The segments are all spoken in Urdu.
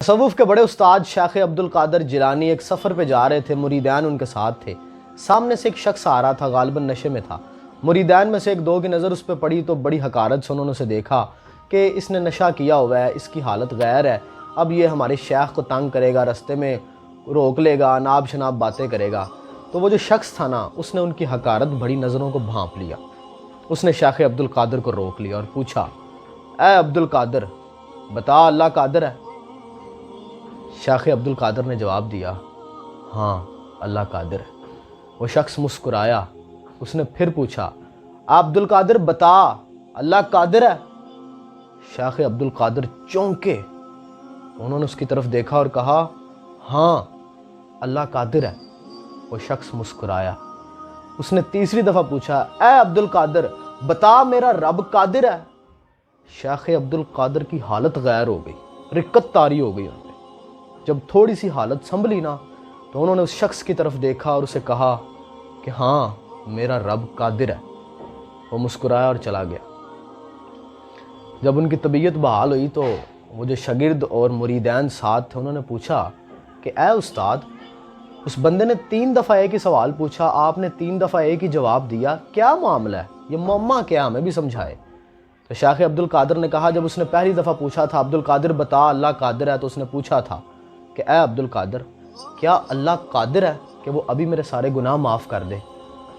تصوف کے بڑے استاد شیخ عبد القادر جیلانی ایک سفر پہ جا رہے تھے، مریدین ان کے ساتھ تھے۔ سامنے سے ایک شخص آ رہا تھا، غالباً نشے میں تھا۔ مریدین میں سے ایک دو کی نظر اس پہ پڑی تو بڑی حقارت سے انہوں نے اسے دیکھا کہ اس نے نشہ کیا ہوا ہے، اس کی حالت غیر ہے، اب یہ ہمارے شیخ کو تنگ کرے گا، رستے میں روک لے گا، ناب شناب باتیں کرے گا۔ تو وہ جو شخص تھا نا، اس نے ان کی حقارت بڑی نظروں کو بھانپ لیا۔ اس نے شیخ عبد القادر کو روک لیا اور پوچھا، اے عبد القادر، بتا اللہ قادر ہے؟ شیخ عبد القادر نے جواب دیا، ہاں اللہ قادر ہے۔ وہ شخص مسکرایا۔ اس نے پھر پوچھا، عبد القادر بتا اللہ قادر ہے؟ شیخ عبد القادر چونکے۔ انہوں نے اس کی طرف دیکھا اور کہا، ہاں اللہ قادر ہے۔ وہ شخص مسکرایا۔ اس نے تیسری دفعہ پوچھا، اے عبد القادر بتا میرا رب قادر ہے؟ شیخ عبد القادر کی حالت غیر ہو گئی، رکت طاری ہو گئی ان پہ۔ جب تھوڑی سی حالت سنبھلی نا تو انہوں نے اس شخص کی طرف دیکھا اور اسے کہا کہ ہاں میرا رب قادر ہے۔ وہ مسکرایا اور چلا گیا۔ جب ان کی طبیعت بحال ہوئی تو وہ جو شاگرد اور مریدین ساتھ تھے، انہوں نے پوچھا کہ اے استاد، اس بندے نے 3 دفعہ ایک ہی سوال پوچھا، آپ نے 3 دفعہ ایک ہی جواب دیا، کیا معاملہ ہے؟ یہ معمہ کیا، ہمیں بھی سمجھائے۔ تو شیخ عبد القادر نے کہا، جب اس نے پہلی دفعہ پوچھا تھا عبد القادر بتا اللہ قادر ہے، تو اس نے پوچھا تھا کہ اے عبد القادر، کیا اللہ قادر ہے کہ وہ ابھی میرے سارے گناہ معاف کر دے؟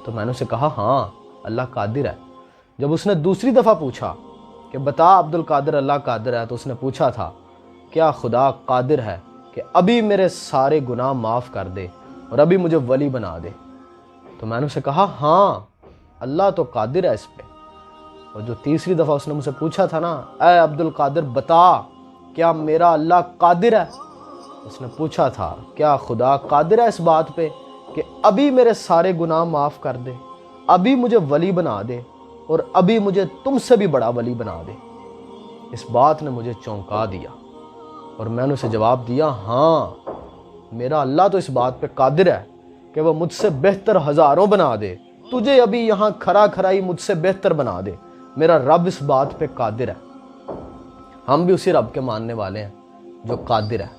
تو میں نے اسے کہا ہاں اللہ قادر ہے۔ جب اس نے دوسری دفعہ پوچھا کہ بتا عبد القادر اللہ قادر ہے، تو اس نے پوچھا تھا کیا خدا قادر ہے کہ ابھی میرے سارے گناہ معاف کر دے اور ابھی مجھے ولی بنا دے؟ تو میں نے اسے کہا ہاں اللہ تو قادر ہے اس پہ۔ اور جو تیسری دفعہ اس نے مجھ سے پوچھا تھا نا، اے عبد القادر بتا کیا میرا اللہ قادر ہے؟ اس نے پوچھا تھا کیا خدا قادر ہے اس بات پہ کہ ابھی میرے سارے گناہ معاف کر دے، ابھی مجھے ولی بنا دے اور ابھی مجھے تم سے بھی بڑا ولی بنا دے؟ اس بات نے مجھے چونکا دیا اور میں نے اسے جواب دیا، ہاں میرا اللہ تو اس بات پہ قادر ہے کہ وہ مجھ سے بہتر ہزاروں بنا دے، تجھے ابھی یہاں کھڑا ہی مجھ سے بہتر بنا دے۔ میرا رب اس بات پہ قادر ہے۔ ہم بھی اسی رب کے ماننے والے ہیں جو قادر ہے۔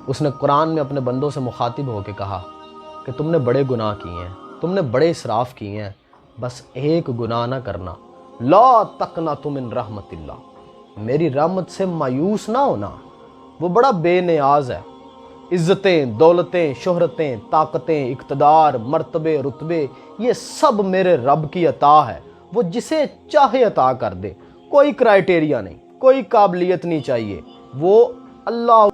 اس نے قرآن میں اپنے بندوں سے مخاطب ہو کے کہا کہ تم نے بڑے گناہ کیے ہیں، تم نے بڑے اسراف کیے ہیں، بس ایک گناہ نہ کرنا، لا تقنطوا من رحمت اللہ، میری رحمت سے مایوس نہ ہونا۔ وہ بڑا بے نیاز ہے۔ عزتیں، دولتیں، شہرتیں، طاقتیں، اقتدار، مرتبے، رتبے، یہ سب میرے رب کی عطا ہے، وہ جسے چاہے عطا کر دے، کوئی کرائٹیریا نہیں، کوئی قابلیت نہیں چاہیے، وہ اللہ